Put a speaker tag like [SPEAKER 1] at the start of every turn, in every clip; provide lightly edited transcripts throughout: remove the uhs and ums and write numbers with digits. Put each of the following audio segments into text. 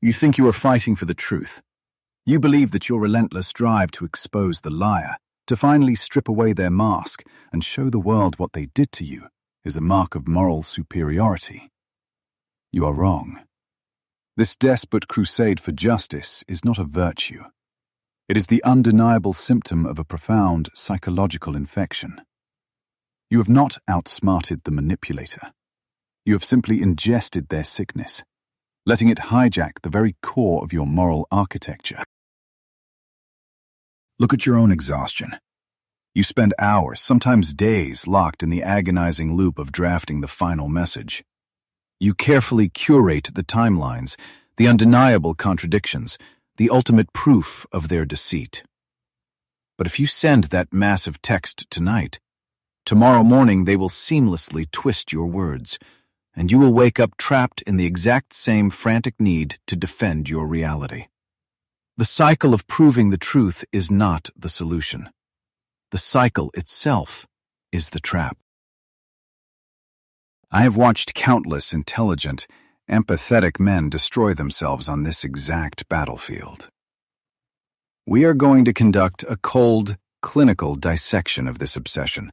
[SPEAKER 1] You think you are fighting for the truth. You believe that your relentless drive to expose the liar, to finally strip away their mask and show the world what they did to you, is a mark of moral superiority. You are wrong. This desperate crusade for justice is not a virtue. It is the undeniable symptom of a profound psychological infection. You have not outsmarted the manipulator. You have simply ingested their sickness, letting it hijack the very core of your moral architecture. Look at your own exhaustion. You spend hours, sometimes days, locked in the agonizing loop of drafting the final message. You carefully curate the timelines, the undeniable contradictions, the ultimate proof of their deceit. But if you send that massive text tonight, tomorrow morning they will seamlessly twist your words, and you will wake up trapped in the exact same frantic need to defend your reality. The cycle of proving the truth is not the solution. The cycle itself is the trap. I have watched countless intelligent, empathetic men destroy themselves on this exact battlefield. We are going to conduct a cold, clinical dissection of this obsession,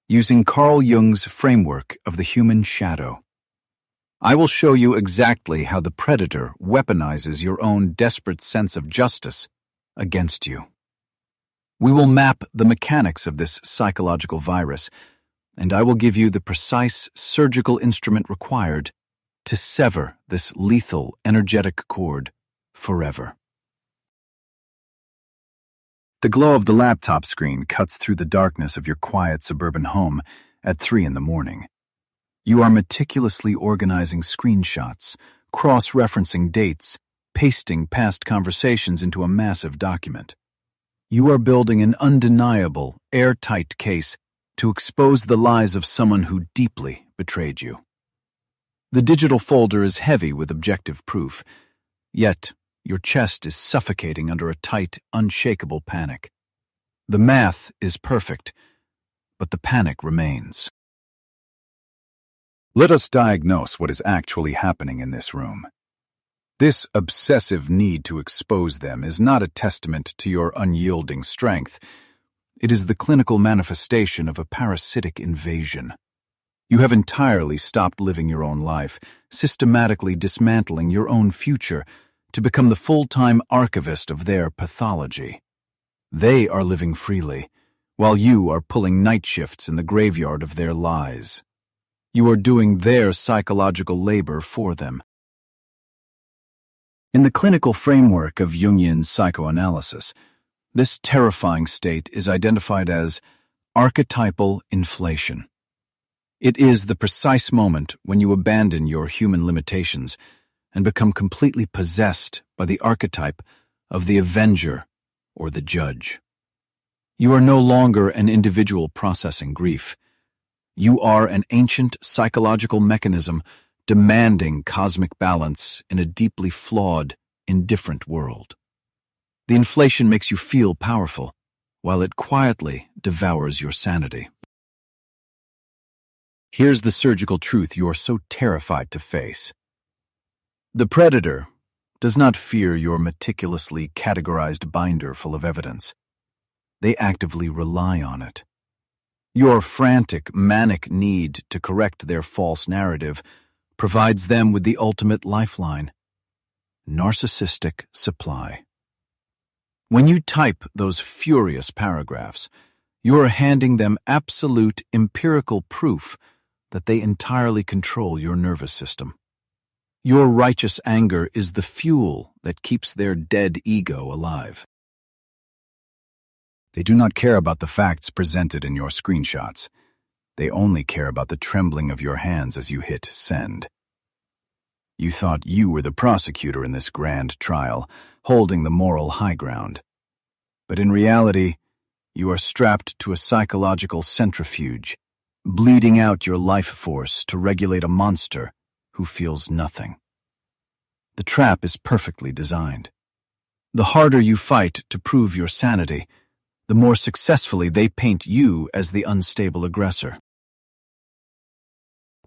[SPEAKER 1] using Carl Jung's framework of the human shadow. I will show you exactly how the predator weaponizes your own desperate sense of justice against you. We will map the mechanics of this psychological virus, and I will give you the precise surgical instrument required to sever this lethal, energetic cord forever. The glow of the laptop screen cuts through the darkness of your quiet suburban home at 3 a.m. You are meticulously organizing screenshots, cross-referencing dates, pasting past conversations into a massive document. You are building an undeniable, airtight case to expose the lies of someone who deeply betrayed you. The digital folder is heavy with objective proof, yet your chest is suffocating under a tight, unshakable panic. The math is perfect, but the panic remains. Let us diagnose what is actually happening in this room. This obsessive need to expose them is not a testament to your unyielding strength. It is the clinical manifestation of a parasitic invasion. You have entirely stopped living your own life, systematically dismantling your own future to become the full-time archivist of their pathology. They are living freely, while you are pulling night shifts in the graveyard of their lies. You are doing their psychological labor for them. In the clinical framework of Jungian psychoanalysis, this terrifying state is identified as archetypal inflation. It is the precise moment when you abandon your human limitations and become completely possessed by the archetype of the avenger or the judge. You are no longer an individual processing grief. You are an ancient psychological mechanism demanding cosmic balance in a deeply flawed, indifferent world. The inflation makes you feel powerful, while it quietly devours your sanity. Here's the surgical truth you are so terrified to face. The predator does not fear your meticulously categorized binder full of evidence. They actively rely on it. Your frantic, manic need to correct their false narrative provides them with the ultimate lifeline: narcissistic supply. When you type those furious paragraphs, you are handing them absolute empirical proof that they entirely control your nervous system. Your righteous anger is the fuel that keeps their dead ego alive. They do not care about the facts presented in your screenshots. They only care about the trembling of your hands as you hit send. You thought you were the prosecutor in this grand trial, holding the moral high ground. But in reality, you are strapped to a psychological centrifuge, bleeding out your life force to regulate a monster who feels nothing. The trap is perfectly designed. The harder you fight to prove your sanity, the more successfully they paint you as the unstable aggressor.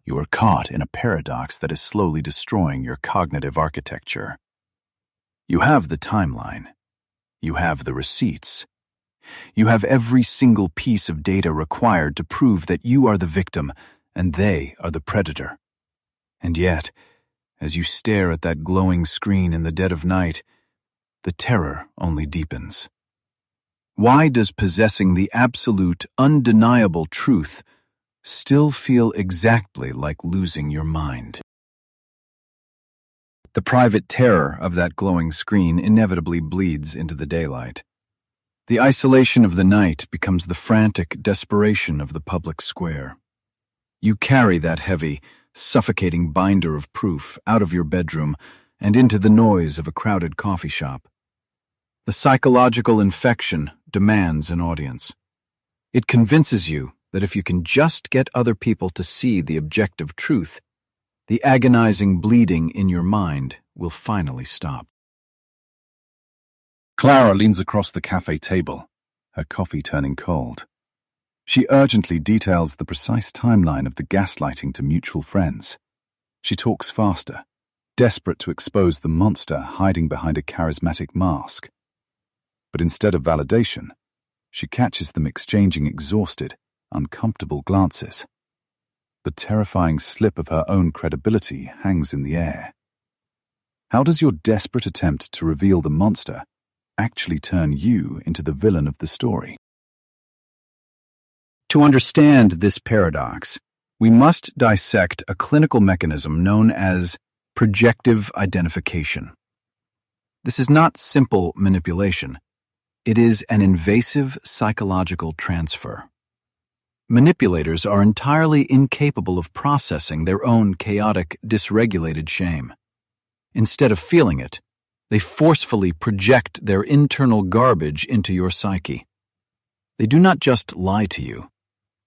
[SPEAKER 1] You are caught in a paradox that is slowly destroying your cognitive architecture. You have the timeline. You have the receipts. You have every single piece of data required to prove that you are the victim and they are the predator. And yet, as you stare at that glowing screen in the dead of night, the terror only deepens. Why does possessing the absolute, undeniable truth still feel exactly like losing your mind? The private terror of that glowing screen inevitably bleeds into the daylight. The isolation of the night becomes the frantic desperation of the public square. You carry that heavy, suffocating binder of proof out of your bedroom and into the noise of a crowded coffee shop. The psychological infection demands an audience. It convinces you that if you can just get other people to see the objective truth, the agonizing bleeding in your mind will finally stop.
[SPEAKER 2] Clara leans across the cafe table, her coffee turning cold. She urgently details the precise timeline of the gaslighting to mutual friends. She talks faster, desperate to expose the monster hiding behind a charismatic mask. But instead of validation, she catches them exchanging exhausted, uncomfortable glances. The terrifying slip of her own credibility hangs in the air. How does your desperate attempt to reveal the monster actually turn you into the villain of the story?
[SPEAKER 1] To understand this paradox, we must dissect a clinical mechanism known as projective identification. This is not simple manipulation. It is an invasive psychological transfer. Manipulators are entirely incapable of processing their own chaotic, dysregulated shame. Instead of feeling it, they forcefully project their internal garbage into your psyche. They do not just lie to you.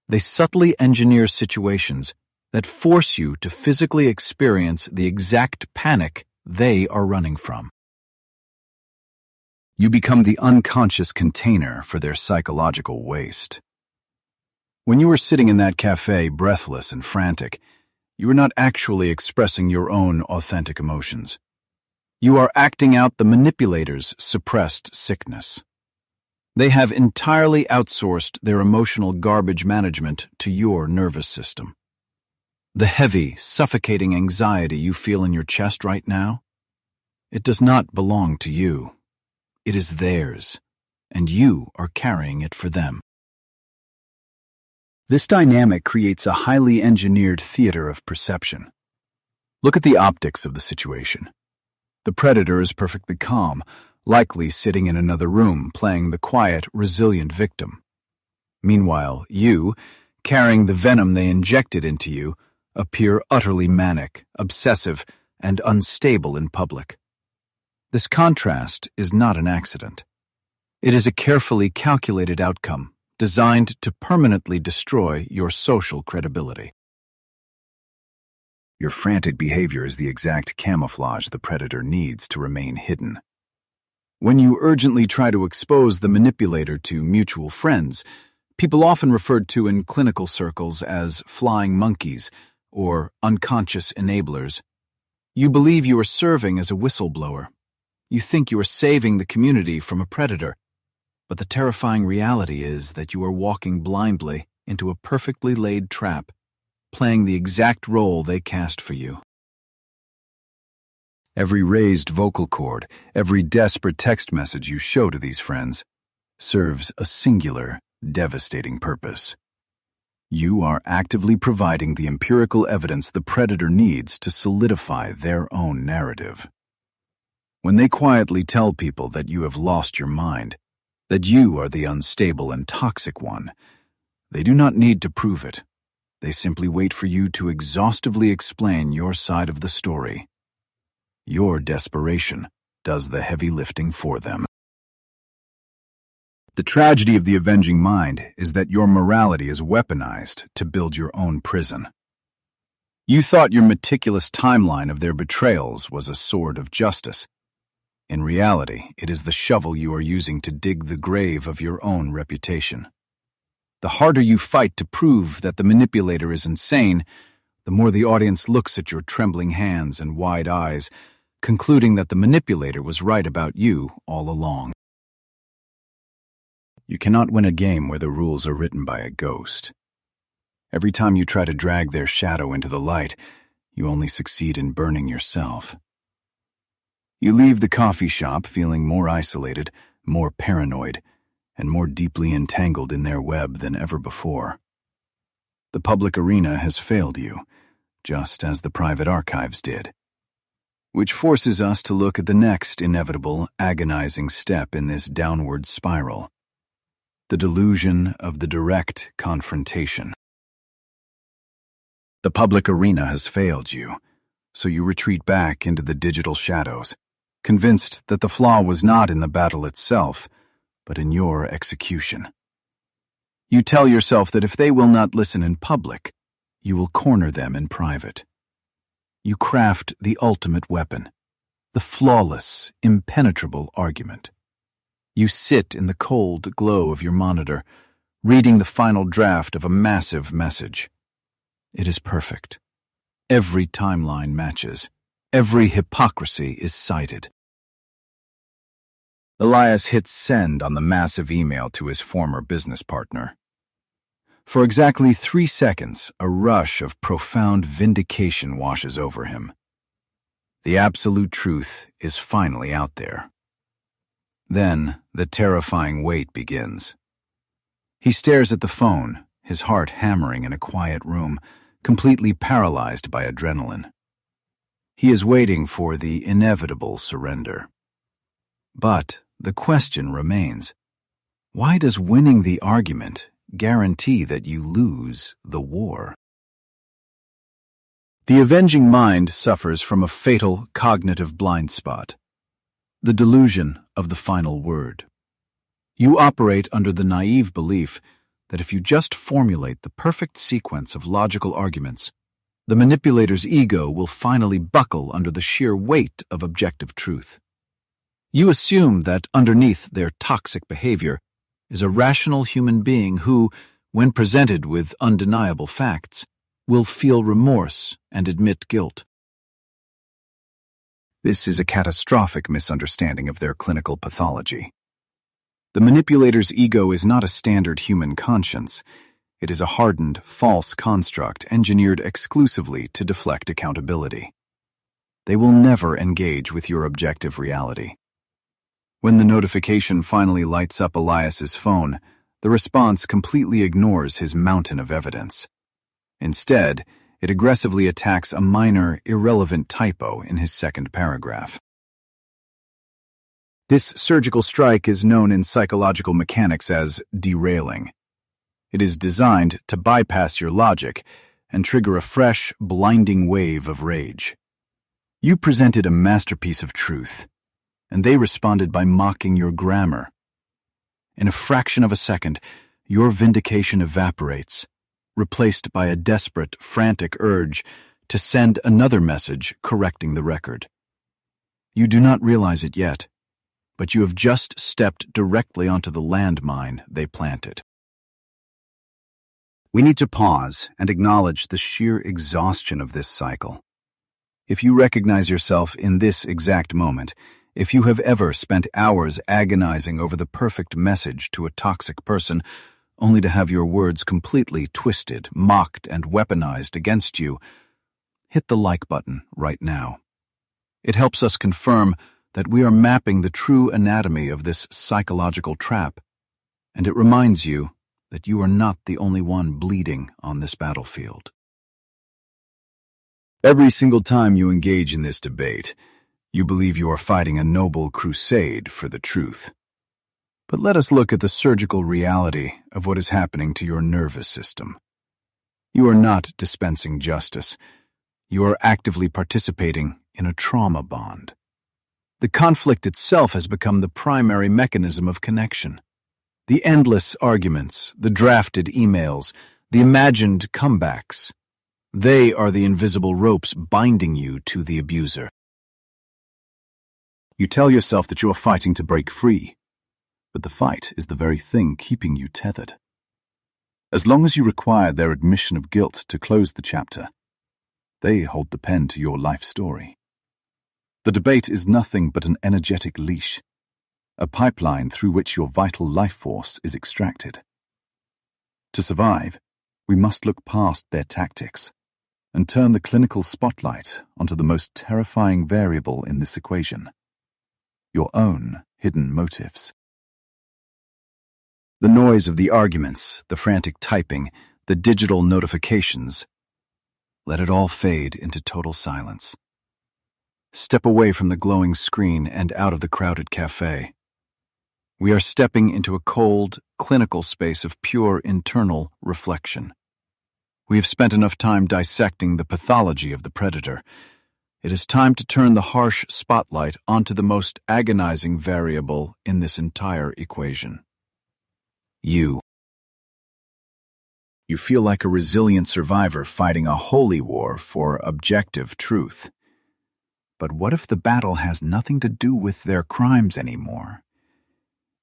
[SPEAKER 1] They subtly engineer situations that force you to physically experience the exact panic they are running from. You become the unconscious container for their psychological waste. When you are sitting in that cafe, breathless and frantic, you are not actually expressing your own authentic emotions. You are acting out the manipulator's suppressed sickness. They have entirely outsourced their emotional garbage management to your nervous system. The heavy, suffocating anxiety you feel in your chest right now, it does not belong to you. It is theirs, and you are carrying it for them. This dynamic creates a highly engineered theater of perception. Look at the optics of the situation. The predator is perfectly calm, likely sitting in another room playing the quiet, resilient victim. Meanwhile, you, carrying the venom they injected into you, appear utterly manic, obsessive, and unstable in public. This contrast is not an accident. It is a carefully calculated outcome designed to permanently destroy your social credibility. Your frantic behavior is the exact camouflage the predator needs to remain hidden. When you urgently try to expose the manipulator to mutual friends, people often referred to in clinical circles as flying monkeys or unconscious enablers, you believe you are serving as a whistleblower. You think you are saving the community from a predator, but the terrifying reality is that you are walking blindly into a perfectly laid trap, playing the exact role they cast for you. Every raised vocal cord, every desperate text message you show to these friends serves a singular, devastating purpose. You are actively providing the empirical evidence the predator needs to solidify their own narrative. When they quietly tell people that you have lost your mind, that you are the unstable and toxic one, they do not need to prove it. They simply wait for you to exhaustively explain your side of the story. Your desperation does the heavy lifting for them. The tragedy of the avenging mind is that your morality is weaponized to build your own prison. You thought your meticulous timeline of their betrayals was a sword of justice. In reality, it is the shovel you are using to dig the grave of your own reputation. The harder you fight to prove that the manipulator is insane, the more the audience looks at your trembling hands and wide eyes, concluding that the manipulator was right about you all along.
[SPEAKER 2] You cannot win a game where the rules are written by a ghost. Every time you try to drag their shadow into the light, you only succeed in burning yourself. You leave the coffee shop feeling more isolated, more paranoid, and more deeply entangled in their web than ever before. The public arena has failed you, just as the private archives did. Which forces us to look at the next inevitable, agonizing step in this downward spiral: the delusion of the direct confrontation. The public arena has failed you, so you retreat back into the digital shadows, convinced that the flaw was not in the battle itself, but in your execution. You tell yourself that if they will not listen in public, you will corner them in private. You craft the ultimate weapon, the flawless, impenetrable argument. You sit in the cold glow of your monitor, reading the final draft of a massive message. It is perfect. Every timeline matches. Every hypocrisy is cited. Elias hits send on the massive email to his former business partner. For exactly 3 seconds, a rush of profound vindication washes over him. The absolute truth is finally out there. Then, the terrifying wait begins. He stares at the phone, his heart hammering in a quiet room, completely paralyzed by adrenaline. He is waiting for the inevitable surrender. But the question remains: why does winning the argument guarantee that you lose the war? The avenging mind suffers from a fatal cognitive blind spot: the delusion of the final word. You operate under the naive belief that if you just formulate the perfect sequence of logical arguments, the manipulator's ego will finally buckle under the sheer weight of objective truth. You assume that underneath their toxic behavior is a rational human being who, when presented with undeniable facts, will feel remorse and admit guilt. This is a catastrophic misunderstanding of their clinical pathology. The manipulator's ego is not a standard human conscience. It is a hardened, false construct engineered exclusively to deflect accountability. They will never engage with your objective reality. When the notification finally lights up Elias's phone, the response completely ignores his mountain of evidence. Instead, it aggressively attacks a minor, irrelevant typo in his second paragraph. This surgical strike is known in psychological mechanics as derailing. It is designed to bypass your logic and trigger a fresh, blinding wave of rage. You presented a masterpiece of truth, and they responded by mocking your grammar. In a fraction of a second, your vindication evaporates, replaced by a desperate, frantic urge to send another message correcting the record. You do not realize it yet, but you have just stepped directly onto the landmine they planted. We need to pause and acknowledge the sheer exhaustion of this cycle. If you recognize yourself in this exact moment, if you have ever spent hours agonizing over the perfect message to a toxic person, only to have your words completely twisted, mocked, and weaponized against you, hit the like button right now. It helps us confirm that we are mapping the true anatomy of this psychological trap, and it reminds you that you are not the only one bleeding on this battlefield. Every single time you engage in this debate, you believe you are fighting a noble crusade for the truth. But let us look at the surgical reality of what is happening to your nervous system. You are not dispensing justice. You are actively participating in a trauma bond. The conflict itself has become the primary mechanism of connection. The endless arguments, the drafted emails, the imagined comebacks, they are the invisible ropes binding you to the abuser. You tell yourself that you are fighting to break free, but the fight is the very thing keeping you tethered. As long as you require their admission of guilt to close the chapter, they hold the pen to your life story. The debate is nothing but an energetic leash, a pipeline through which your vital life force is extracted. To survive, we must look past their tactics and turn the clinical spotlight onto the most terrifying variable in this equation: your own hidden motives.
[SPEAKER 1] The noise of the arguments, the frantic typing, the digital notifications, let it all fade into total silence. Step away from the glowing screen and out of the crowded cafe. We are stepping into a cold, clinical space of pure internal reflection. We have spent enough time dissecting the pathology of the predator. It is time to turn the harsh spotlight onto the most agonizing variable in this entire equation. You. You feel like a resilient survivor fighting a holy war for objective truth. But what if the battle has nothing to do with their crimes anymore?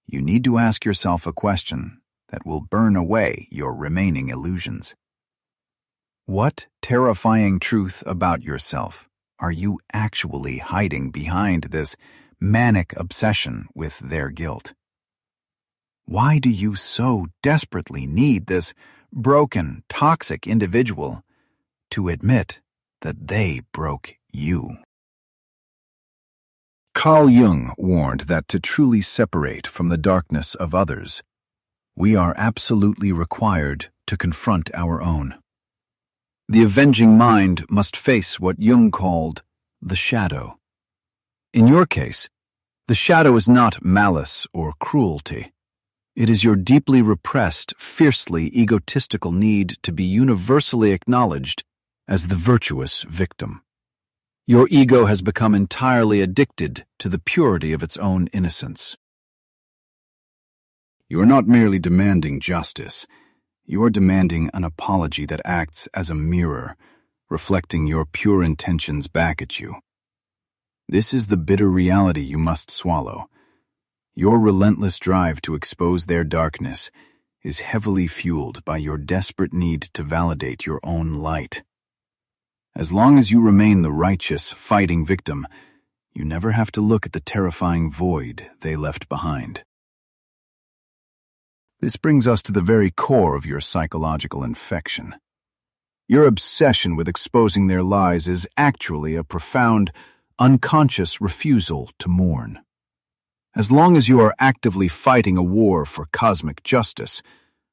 [SPEAKER 1] You need to ask yourself a question that will burn away your remaining illusions. What terrifying truth about yourself are you actually hiding behind this manic obsession with their guilt? Why do you so desperately need this broken, toxic individual to admit that they broke you? Carl Jung warned that to truly separate from the darkness of others, we are absolutely required to confront our own. The avenging mind must face what Jung called the shadow. In your case, the shadow is not malice or cruelty. It is your deeply repressed, fiercely egotistical need to be universally acknowledged as the virtuous victim. Your ego has become entirely addicted to the purity of its own innocence. You are not merely demanding justice. You are demanding an apology that acts as a mirror, reflecting your pure intentions back at you. This is the bitter reality you must swallow. Your relentless drive to expose their darkness is heavily fueled by your desperate need to validate your own light. As long as you remain the righteous, fighting victim, you never have to look at the terrifying void they left behind. This brings us to the very core of your psychological infection. Your obsession with exposing their lies is actually a profound, unconscious refusal to mourn. As long as you are actively fighting a war for cosmic justice,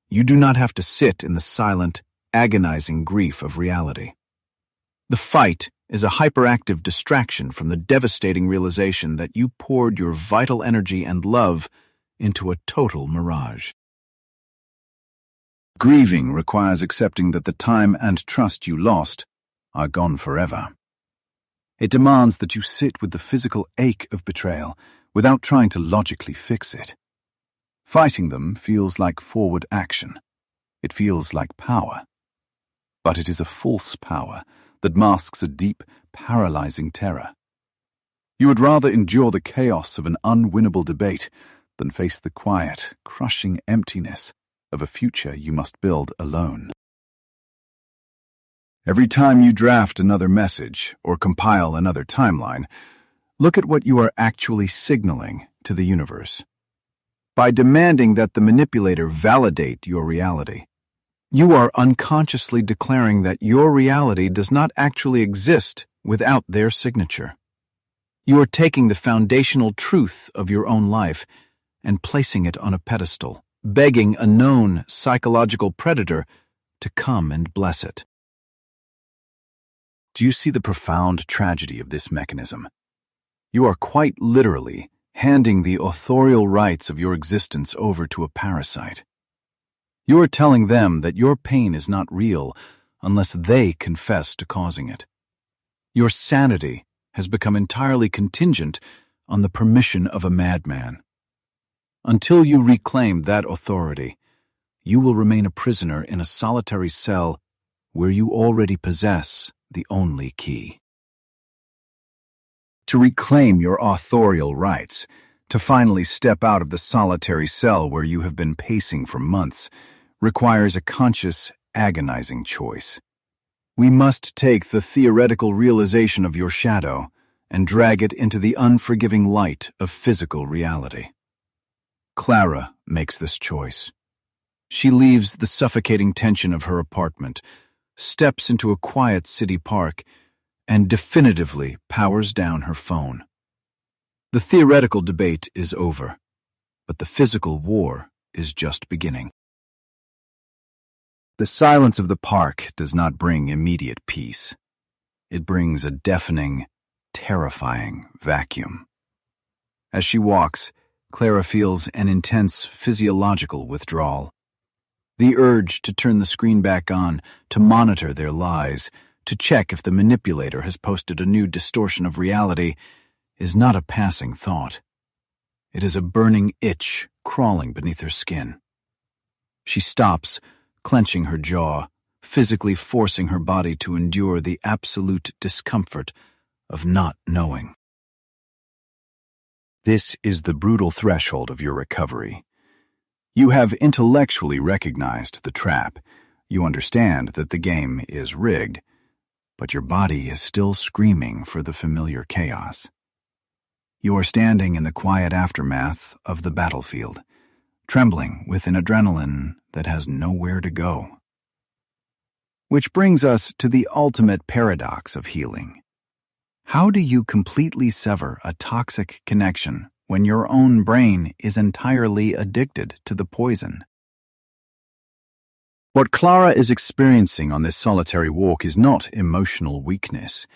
[SPEAKER 1] you do not have to sit in the silent, agonizing grief of reality. The fight is a hyperactive distraction from the devastating realization that you poured your vital energy and love into a total mirage. Grieving requires accepting that the time and trust you lost are gone forever. It demands that you sit with the physical ache of betrayal without trying to logically fix it. Fighting them feels like forward action. It feels like power. But it is a false power that masks a deep, paralyzing terror. You would rather endure the chaos of an unwinnable debate than face the quiet, crushing emptiness of a future you must build alone. Every time you draft another message or compile another timeline, look at what you are actually signaling to the universe. By demanding that the manipulator validate your reality, you are unconsciously declaring that your reality does not actually exist without their signature. You are taking the foundational truth of your own life and placing it on a pedestal, begging a known psychological predator to come and bless it. Do you see the profound tragedy of this mechanism? You are quite literally handing the authorial rights of your existence over to a parasite. You are telling them that your pain is not real unless they confess to causing it. Your sanity has become entirely contingent on the permission of a madman. Until you reclaim that authority, you will remain a prisoner in a solitary cell where you already possess the only key. To reclaim your authorial rights, to finally step out of the solitary cell where you have been pacing for months, requires a conscious, agonizing choice. We must take the theoretical realization of your shadow and drag it into the unforgiving light of physical reality. Clara makes this choice. She leaves the suffocating tension of her apartment, steps into a quiet city park, and definitively powers down her phone. The theoretical debate is over, but the physical war is just beginning. The silence of the park does not bring immediate peace. It brings a deafening, terrifying vacuum. As she walks, Clara feels an intense physiological withdrawal. The urge to turn the screen back on, to monitor their lies, to check if the manipulator has posted a new distortion of reality, is not a passing thought. It is a burning itch crawling beneath her skin. She stops, clenching her jaw, physically forcing her body to endure the absolute discomfort of not knowing. This is the brutal threshold of your recovery. You have intellectually recognized the trap. You understand that the game is rigged, but your body is still screaming for the familiar chaos. You are standing in the quiet aftermath of the battlefield, trembling with an adrenaline that has nowhere to go. Which brings us to the ultimate paradox of healing. How do you completely sever a toxic connection when your own brain is entirely addicted to the poison? What Clara is experiencing on this solitary walk is not emotional weakness.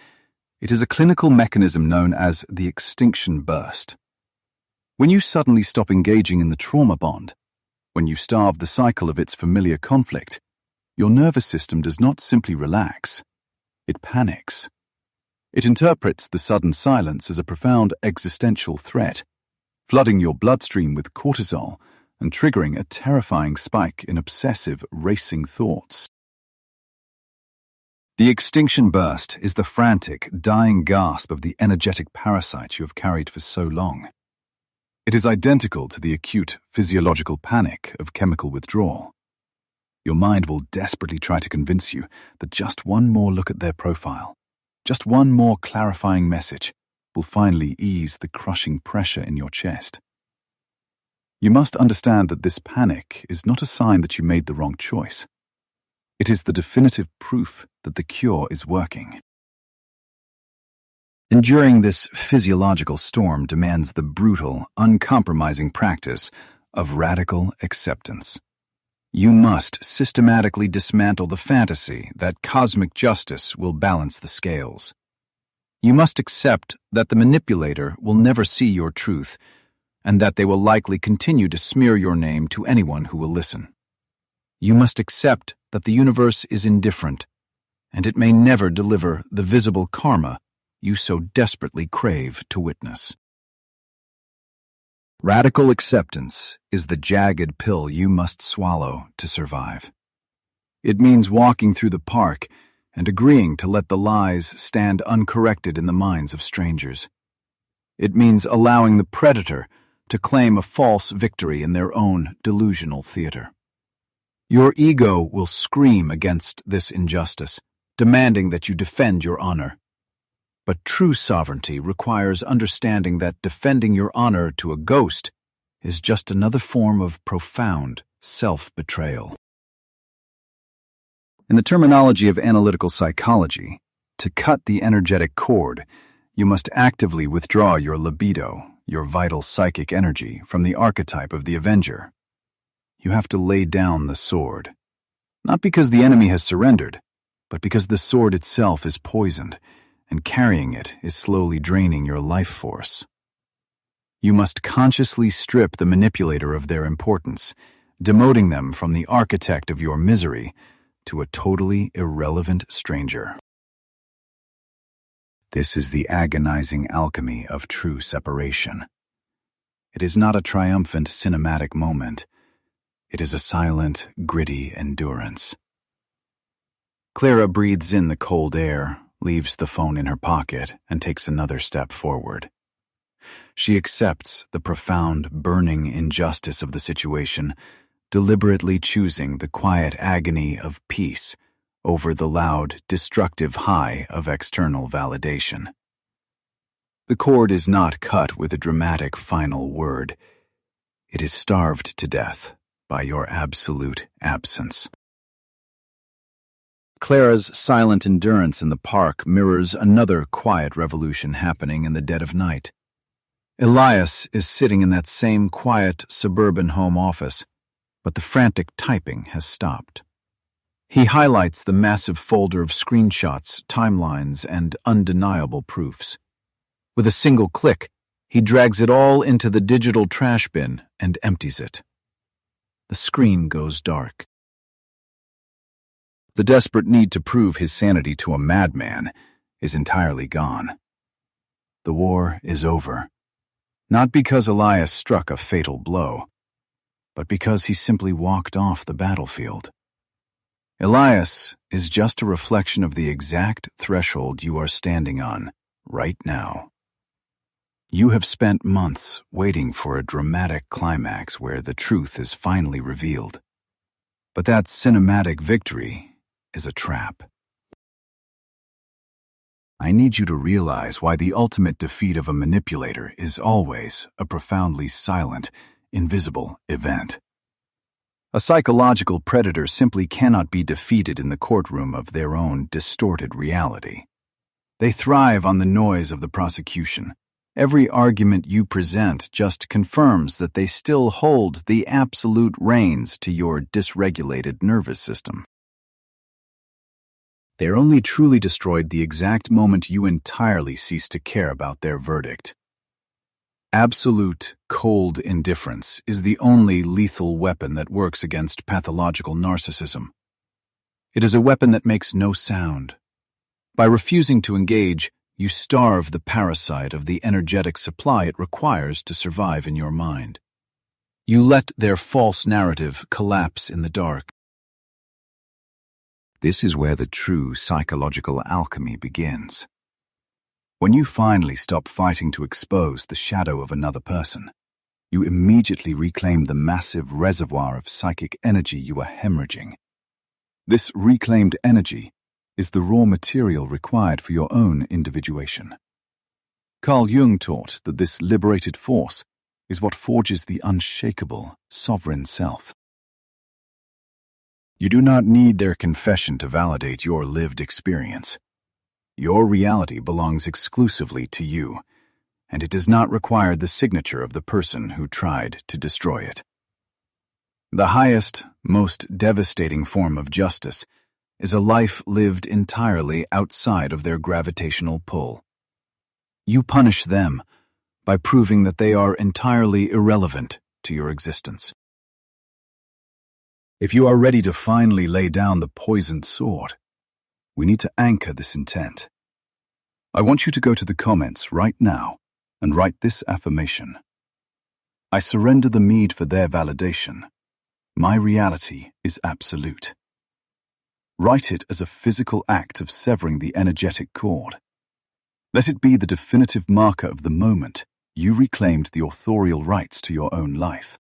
[SPEAKER 1] It is a clinical mechanism known as the extinction burst. When you suddenly stop engaging in the trauma bond, when you starve the cycle of its familiar conflict, your nervous system does not simply relax, it panics. It interprets the sudden silence as a profound existential threat, flooding your bloodstream with cortisol and triggering a terrifying spike in obsessive, racing thoughts. The extinction burst is the frantic, dying gasp of the energetic parasite you have carried for so long. It is identical to the acute physiological panic of chemical withdrawal. Your mind will desperately try to convince you that just one more look at their profile, just one more clarifying message, will finally ease the crushing pressure in your chest. You must understand that this panic is not a sign that you made the wrong choice. It is the definitive proof that the cure is working. Enduring this physiological storm demands the brutal, uncompromising practice of radical acceptance. You must systematically dismantle the fantasy that cosmic justice will balance the scales. You must accept that the manipulator will never see your truth, and that they will likely continue to smear your name to anyone who will listen. You must accept that the universe is indifferent, and it may never deliver the visible karma you so desperately crave to witness. Radical acceptance is the jagged pill you must swallow to survive. It means walking through the park and agreeing to let the lies stand uncorrected in the minds of strangers. It means allowing the predator to claim a false victory in their own delusional theater. Your ego will scream against this injustice, demanding that you defend your honor. But true sovereignty requires understanding that defending your honor to a ghost is just another form of profound self-betrayal. In the terminology of analytical psychology, to cut the energetic cord, you must actively withdraw your libido, your vital psychic energy, from the archetype of the Avenger. You have to lay down the sword, not because the enemy has surrendered, but because the sword itself is poisoned, and carrying it is slowly draining your life force. You must consciously strip the manipulator of their importance, demoting them from the architect of your misery to a totally irrelevant stranger. This is the agonizing alchemy of true separation. It is not a triumphant cinematic moment. It is a silent, gritty endurance. Clara breathes in the cold air, leaves the phone in her pocket, and takes another step forward. She accepts the profound, burning injustice of the situation, deliberately choosing the quiet agony of peace over the loud, destructive high of external validation. The cord is not cut with a dramatic final word. It is starved to death by your absolute absence. Clara's silent endurance in the park mirrors another quiet revolution happening in the dead of night. Elias is sitting in that same quiet suburban home office, but the frantic typing has stopped. He highlights the massive folder of screenshots, timelines, and undeniable proofs. With a single click, he drags it all into the digital trash bin and empties it. The screen goes dark. The desperate need to prove his sanity to a madman is entirely gone. The war is over. Not because Elias struck a fatal blow, but because he simply walked off the battlefield. Elias is just a reflection of the exact threshold you are standing on right now. You have spent months waiting for a dramatic climax where the truth is finally revealed. But that cinematic victory is a trap. I need you to realize why the ultimate defeat of a manipulator is always a profoundly silent, invisible event. A psychological predator simply cannot be defeated in the courtroom of their own distorted reality. They thrive on the noise of the prosecution. Every argument you present just confirms that they still hold the absolute reins to your dysregulated nervous system. They're only truly destroyed the exact moment you entirely cease to care about their verdict. Absolute, cold indifference is the only lethal weapon that works against pathological narcissism. It is a weapon that makes no sound. By refusing to engage, you starve the parasite of the energetic supply it requires to survive in your mind. You let their false narrative collapse in the dark. This is where the true psychological alchemy begins. When you finally stop fighting to expose the shadow of another person, you immediately reclaim the massive reservoir of psychic energy you are hemorrhaging. This reclaimed energy is the raw material required for your own individuation. Carl Jung taught that this liberated force is what forges the unshakable, sovereign self. You do not need their confession to validate your lived experience. Your reality belongs exclusively to you, and it does not require the signature of the person who tried to destroy it. The highest, most devastating form of justice is a life lived entirely outside of their gravitational pull. You punish them by proving that they are entirely irrelevant to your existence. If you are ready to finally lay down the poisoned sword, we need to anchor this intent. I want you to go to the comments right now and write this affirmation. I surrender the need for their validation. My reality is absolute. Write it as a physical act of severing the energetic cord. Let it be the definitive marker of the moment you reclaimed the authorial rights to your own life.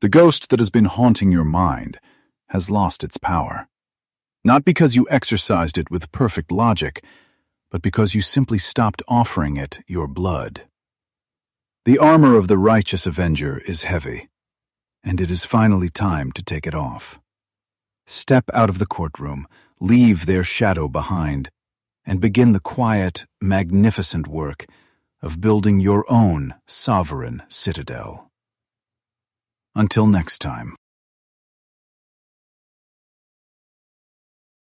[SPEAKER 1] The ghost that has been haunting your mind has lost its power. Not because you exercised it with perfect logic, but because you simply stopped offering it your blood. The armor of the righteous avenger is heavy, and it is finally time to take it off. Step out of the courtroom, leave their shadow behind, and begin the quiet, magnificent work of building your own sovereign citadel. Until next time.